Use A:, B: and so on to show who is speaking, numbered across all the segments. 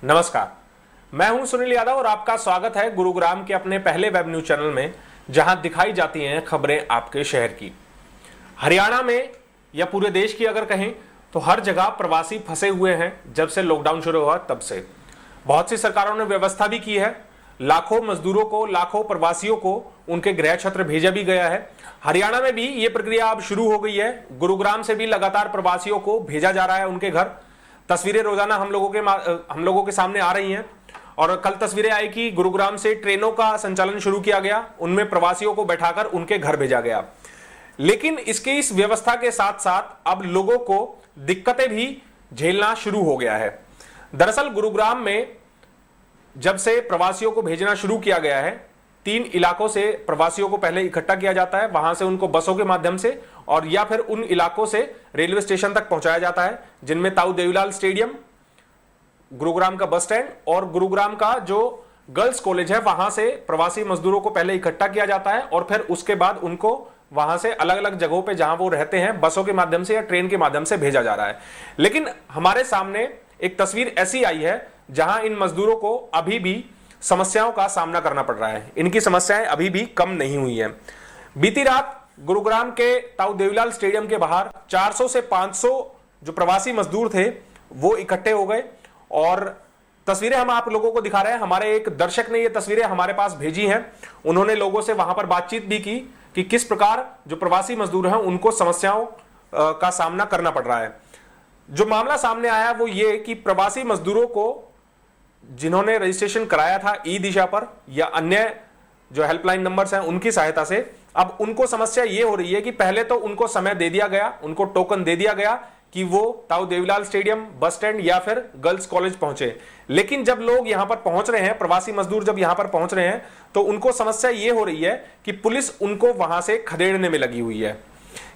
A: नमस्कार, मैं हूं सुनील यादव और आपका स्वागत है गुरुग्राम के अपने पहले वेब न्यूज चैनल में, जहां दिखाई जाती हैं खबरें आपके शहर की। हरियाणा में या पूरे देश की अगर कहें तो हर जगह प्रवासी फंसे हुए हैं। जब से लॉकडाउन शुरू हुआ तब से बहुत सी सरकारों ने व्यवस्था भी की है। लाखों मजदूरों को, लाखों प्रवासियों को उनके गृह क्षेत्र भेजा भी गया है। हरियाणा में भी ये प्रक्रिया अब शुरू हो गई है। गुरुग्राम से भी लगातार प्रवासियों को भेजा जा रहा है उनके घर। तस्वीरें रोजाना हम लोगों के सामने आ रही हैं और कल तस्वीरें आई कि गुरुग्राम से ट्रेनों का संचालन शुरू किया गया, उनमें प्रवासियों को बैठाकर उनके घर भेजा गया। लेकिन इस व्यवस्था के साथ साथ अब लोगों को दिक्कतें भी झेलना शुरू हो गया है। दरअसल गुरुग्राम में जब से प्रवासियों को भेजना शुरू किया गया है, 3 इलाकों से प्रवासियों को पहले इकट्ठा किया जाता है, वहां से उनको बसों के माध्यम से और या फिर उन इलाकों से रेलवे स्टेशन तक पहुंचाया जाता है, जिनमें ताऊ देवीलाल स्टेडियम, गुरुग्राम का बस स्टैंड और गुरुग्राम का जो गर्ल्स कॉलेज है, वहां से प्रवासी मजदूरों को पहले इकट्ठा किया जाता है और फिर उसके बाद उनको वहां से अलग अलग जगहों पे जहां वो रहते हैं बसों के माध्यम से या ट्रेन के माध्यम से भेजा जा रहा है। लेकिन हमारे सामने एक तस्वीर ऐसी आई है जहां इन मजदूरों को अभी भी समस्याओं का सामना करना पड़ रहा है। इनकी समस्याएं अभी भी कम नहीं हुई हैं। बीती रात गुरुग्राम के ताऊ देवीलाल स्टेडियम के बाहर 400 से 500 जो प्रवासी मजदूर थे वो इकट्ठे हो गए और तस्वीरें हम आप लोगों को दिखा रहे हैं। हमारे एक दर्शक ने ये तस्वीरें हमारे पास भेजी हैं। उन्होंने लोगों से वहां पर बातचीत भी की कि किस प्रकार जो प्रवासी मजदूर हैं उनको समस्याओं का सामना करना पड़ रहा है। जो मामला सामने आया वो ये कि प्रवासी मजदूरों को जिन्होंने रजिस्ट्रेशन कराया था ई दिशा पर या अन्य जो हेल्पलाइन नंबर्स हैं उनकी सहायता से, अब उनको समस्या ये हो रही है कि पहले तो उनको समय दे दिया गया, उनको टोकन दे दिया गया कि वो ताऊ देवीलाल स्टेडियम, बस स्टैंड या फिर गर्ल्स कॉलेज पहुंचे। लेकिन जब लोग यहां पर पहुंच रहे हैं, प्रवासी मजदूर जब यहां पर पहुंच रहे हैं, तो उनको समस्या ये हो रही है कि पुलिस उनको वहां से खदेड़ने में लगी हुई है।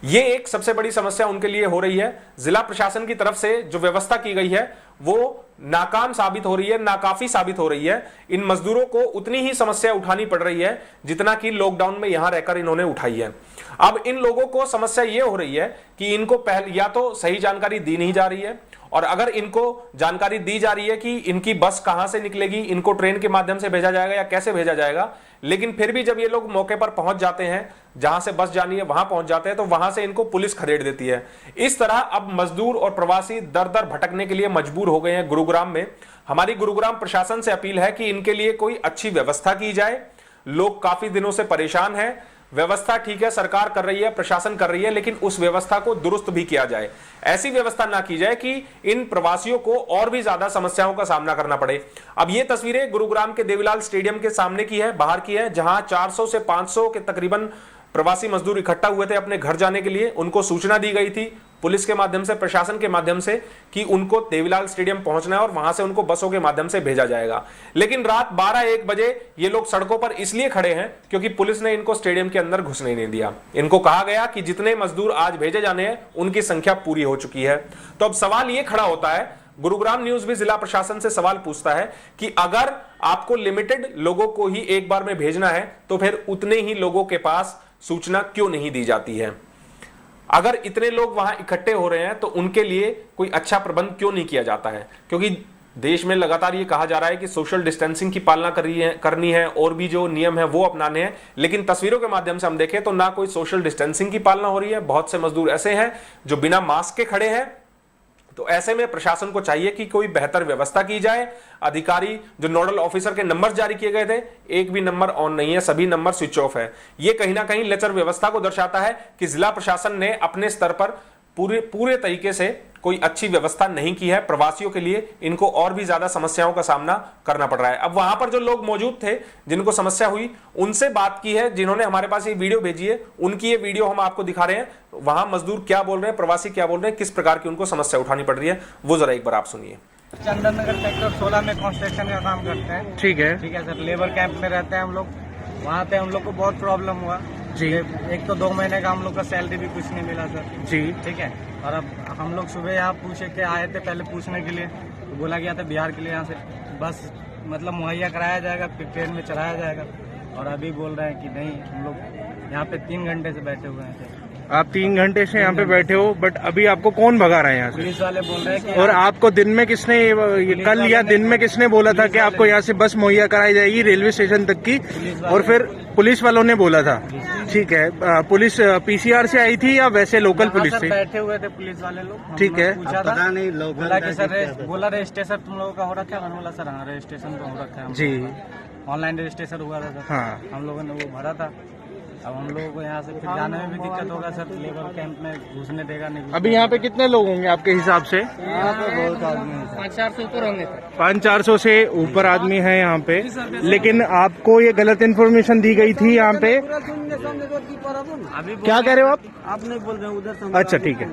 A: ये एक सबसे बड़ी समस्या उनके लिए हो रही है। जिला प्रशासन की तरफ से जो व्यवस्था की गई है वो नाकाम साबित हो रही है, नाकाफी साबित हो रही है। इन मजदूरों को उतनी ही समस्या उठानी पड़ रही है जितना कि लॉकडाउन में यहां रहकर इन्होंने उठाई है। अब इन लोगों को समस्या ये हो रही है कि इनको पहले या तो सही जानकारी दी नहीं जा रही है, और अगर इनको जानकारी दी जा रही है कि इनकी बस कहां से निकलेगी, इनको ट्रेन के माध्यम से भेजा जाएगा या कैसे भेजा जाएगा, लेकिन फिर भी जब ये लोग मौके पर पहुंच जाते हैं, जहां से बस जानी है वहां पहुंच जाते हैं, तो वहां से इनको पुलिस खदेड़ देती है। इस तरह अब मजदूर और प्रवासी दर दर भटकने के लिए मजबूर हो गए हैं गुरुग्राम में। हमारी गुरुग्राम प्रशासन से अपील है कि इनके लिए कोई अच्छी व्यवस्था की जाए। लोग काफी दिनों से परेशान हैं। व्यवस्था ठीक है, सरकार कर रही है, प्रशासन कर रही है, लेकिन उस व्यवस्था को दुरुस्त भी किया जाए। ऐसी व्यवस्था ना की जाए कि इन प्रवासियों को और भी ज्यादा समस्याओं का सामना करना पड़े। अब ये तस्वीरें गुरुग्राम के देवीलाल स्टेडियम के सामने की है, बाहर की है, जहां 400 से 500 के तकरीबन प्रवासी मजदूर इकट्ठा हुए थे अपने घर जाने के लिए। उनको सूचना दी गई थी पुलिस के माध्यम से, प्रशासन के माध्यम से कि उनको देवीलाल स्टेडियम पहुंचना है और वहां से उनको बसों के माध्यम से भेजा जाएगा। लेकिन रात 12-1 बजे ये लोग सड़कों पर इसलिए खड़े हैं क्योंकि पुलिस ने इनको स्टेडियम के अंदर घुसने नहीं दिया। इनको कहा गया कि जितने मजदूर आज भेजे जाने हैं उनकी संख्या पूरी हो चुकी है। तो अब सवाल ये खड़ा होता है, गुरुग्राम न्यूज भी जिला प्रशासन से सवाल पूछता है कि अगर आपको लिमिटेड लोगों को ही एक बार में भेजना है तो फिर उतने ही लोगों के पास सूचना क्यों नहीं दी जाती है? अगर इतने लोग वहां इकट्ठे हो रहे हैं तो उनके लिए कोई अच्छा प्रबंध क्यों नहीं किया जाता है? क्योंकि देश में लगातार ये कहा जा रहा है कि सोशल डिस्टेंसिंग की पालना करनी है और भी जो नियम है वो अपनाने हैं, लेकिन तस्वीरों के माध्यम से हम देखें तो ना कोई सोशल डिस्टेंसिंग की पालना हो रही है। बहुत से मजदूर ऐसे हैं जो बिना मास्क के खड़े हैं। तो ऐसे में प्रशासन को चाहिए कि कोई बेहतर व्यवस्था की जाए। अधिकारी जो नोडल ऑफिसर के नंबर जारी किए गए थे, एक भी नंबर ऑन नहीं है, सभी नंबर स्विच ऑफ है। यह कहीं ना कहीं लचर व्यवस्था को दर्शाता है कि जिला प्रशासन ने अपने स्तर पर पूरे तरीके से कोई अच्छी व्यवस्था नहीं की है। प्रवासियों के लिए इनको और भी ज्यादा समस्याओं का सामना करना पड़ रहा है। अब वहां पर जो लोग मौजूद थे जिनको समस्या हुई, उनसे बात की है, जिन्होंने हमारे पास ये वीडियो भेजी है, उनकी ये वीडियो हम आपको दिखा रहे हैं। वहां मजदूर क्या बोल रहे हैं, प्रवासी क्या बोल रहे हैं, किस प्रकार की उनको समस्या उठानी पड़ रही है, वो जरा एक बार आप सुनिए।
B: चंदन नगर सेक्टर 16 में कंस्ट्रक्शन का काम करते हैं। ठीक है सर, लेबर कैंप में रहते हैं हम लोग। वहाँ पे हम लोग को बहुत प्रॉब्लम हुआ जी। एक तो 2 महीने का हम लोग का सैलरी भी कुछ नहीं मिला सर जी। ठीक है, और अब हम लोग सुबह यहाँ पूछे के आए थे पहले पूछने के लिए, तो बोला गया था बिहार के लिए यहाँ से बस मतलब मुहैया कराया जाएगा, फिर ट्रेन में चढ़ाया जाएगा। और अभी बोल रहे हैं कि नहीं, हम लोग यहाँ पे 3 घंटे से बैठे हुए हैं।
C: आप 3 घंटे से यहाँ पे बैठे हो, बट अभी आपको कौन भगा रहा है यहाँ से?
B: पुलिस वाले बोल रहे हैं कि
C: और आपको दिन में किसने कल या दिन में किसने बोला था कि आपको यहाँ से बस मुहैया कराई जाएगी रेलवे स्टेशन तक की? और फिर पुलिस वालों ने बोला था, ठीक है। पुलिस पीसीआर से आई थी या वैसे लोकल पुलिस
B: सर
C: थी?
B: बैठे हुए थे पुलिस वाले लोग,
C: ठीक है।
B: पूछा था नहीं लोग, बोला कि सर बोला रजिस्ट्रेशन तुम लोगों का हो रखा है? मैंने बोला सर हाँ रजिस्ट्रेशन तो हो रखा है
C: जी
B: ऑनलाइन रजिस्ट्रेशन हुआ था सर।
C: हाँ।
B: हम लोगों ने वो भरा था। अब हम लोगों को यहाँ से फिर जाने में भी दिक्कत होगा सर, लेबर कैंप में घुसने देगा नहीं।
C: अभी यहाँ पे कितने लोग होंगे आपके हिसाब से?
B: यहाँ पे बहुत आदमी है, 500-400 ऊपर होंगे।
C: 500-400 से ऊपर आदमी है यहाँ पे, लेकिन आपको ये गलत इन्फॉर्मेशन दी गई थी यहाँ पे।
B: अभी
C: क्या कह रहे हो
B: आप नहीं बोल रहे उधर से?
C: अच्छा ठीक है,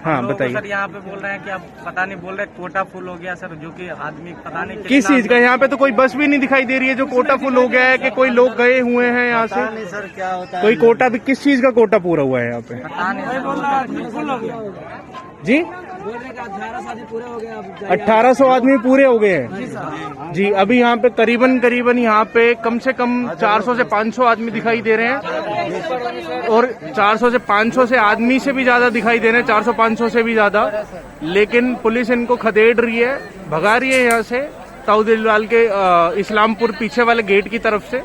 C: हाँ बताइए।
B: सर यहाँ पे बोल रहे हैं कि अब पता नहीं, बोल रहे कोटा फुल हो गया सर, जो कि आदमी पता नहीं
C: किस चीज का? यहाँ पे तो कोई बस भी नहीं दिखाई दे रही है जो कोटा फुल हो गया है, कि कोई लोग गए हुए हैं यहाँ से?
B: नहीं सर क्या होता है,
C: कोई कोटा भी, किस चीज का कोटा पूरा हुआ है यहाँ पे?
B: पता नहीं सर।
C: जी
B: बोल रहे 18 शादी पूरे हो गए,
C: 1800 आदमी पूरे हो गए हैं जी। अभी यहाँ पे करीबन यहाँ पे कम से कम 400 से 500 आदमी दिखाई दे रहे हैं, और 400 से 500 से आदमी से भी ज्यादा दिखाई दे रहे हैं, 400-500 से भी ज्यादा। लेकिन पुलिस इनको खदेड़ रही है, भगा रही है यहाँ से ताऊदिलवाल के इस्लामपुर पीछे वाले गेट की तरफ से।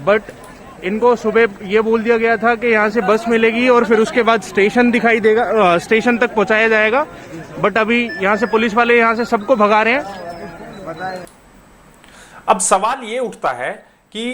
C: बट इनको सुबह ये बोल दिया गया था कि यहाँ से बस मिलेगी और फिर उसके बाद स्टेशन दिखाई देगा, स्टेशन तक पहुँचाया जाएगा। बट अभी यहाँ से पुलिस वाले यहाँ से सबको भगा रहे हैं।
A: अब सवाल ये उठता है कि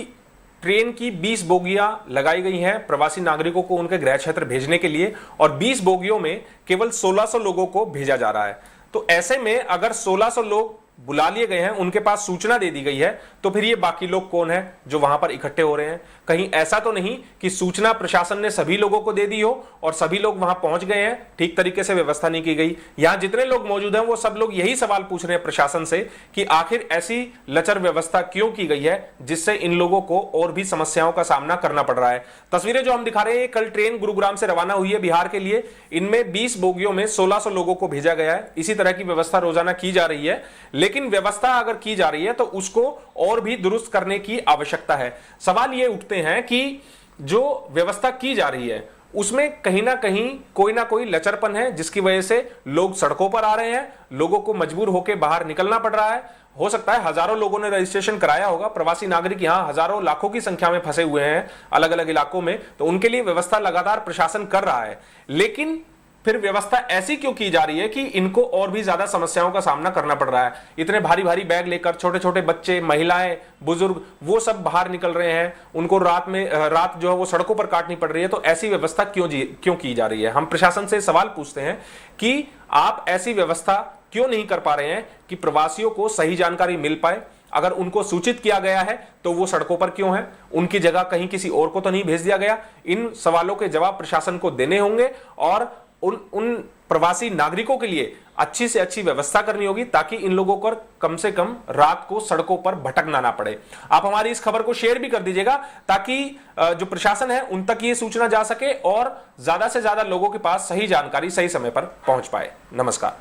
A: ट्रेन की 20 बोगियां लगाई गई हैं प्रवासी नागरिकों को उनके गृह क्षेत्र भेजने के लिए, और 20 बोगियों में केवल 1600 लोगों को भेजा जा रहा है। तो ऐसे में अगर 1600 लोग बुला लिए गए हैं, उनके पास सूचना दे दी गई है, तो फिर ये बाकी लोग कौन है जो वहां पर इकट्ठे हो रहे हैं? कहीं ऐसा तो नहीं कि सूचना प्रशासन ने सभी लोगों को दे दी हो और सभी लोग वहां पहुंच गए हैं, ठीक तरीके से व्यवस्था नहीं की गई? यहां जितने लोग मौजूद हैं वो सब लोग यही सवाल पूछ रहे हैं प्रशासन से कि आखिर ऐसी लचर व्यवस्था क्यों की गई है जिससे इन लोगों को और भी समस्याओं का सामना करना पड़ रहा है। तस्वीरें जो हम दिखा रहे हैं, कल ट्रेन गुरुग्राम से रवाना हुई है बिहार के लिए। इनमें 20 बोगियों में 1600 लोगों को भेजा गया है। इसी तरह की व्यवस्था रोजाना की जा रही है, लेकिन व्यवस्था अगर की जा रही है तो उसको और भी दुरुस्त करने की आवश्यकता है। सवाल ये उठते हैं कि जो व्यवस्था की जा रही है उसमें कहीं ना कोई लचरपन है, जिसकी वजह से लोग सड़कों पर आ रहे हैं, लोगों को मजबूर होकर बाहर निकलना पड़ रहा है। हो सकता है हजारों लोगों ने रजिस्ट्रेशन कराया होगा, प्रवासी नागरिक यहां हजारों लाखों की संख्या में फंसे हुए हैं अलग अलग इलाकों में, तो उनके लिए व्यवस्था लगातार प्रशासन कर रहा है। लेकिन फिर व्यवस्था ऐसी क्यों की जा रही है कि इनको और भी ज्यादा समस्याओं का सामना करना पड़ रहा है? इतने भारी भारी बैग लेकर छोटे छोटे बच्चे, महिलाएं, बुजुर्ग, वो सब बाहर निकल रहे हैं, उनको रात जो है वो सड़कों पर काटनी पड़ रही है। तो ऐसी व्यवस्था क्यों की जा रही है? हम प्रशासन से सवाल पूछते हैं कि आप ऐसी व्यवस्था क्यों नहीं कर पा रहे हैं कि प्रवासियों को सही जानकारी मिल पाए? अगर उनको सूचित किया गया है तो वो सड़कों पर क्यों है? उनकी जगह कहीं किसी और को तो नहीं भेज दिया गया? इन सवालों के जवाब प्रशासन को देने होंगे और उन प्रवासी नागरिकों के लिए अच्छी से अच्छी व्यवस्था करनी होगी, ताकि इन लोगों को कम से कम रात को सड़कों पर भटकना ना पड़े। आप हमारी इस खबर को शेयर भी कर दीजिएगा, ताकि जो प्रशासन है उन तक ये सूचना जा सके और ज्यादा से ज्यादा लोगों के पास सही जानकारी सही समय पर पहुंच पाए। नमस्कार।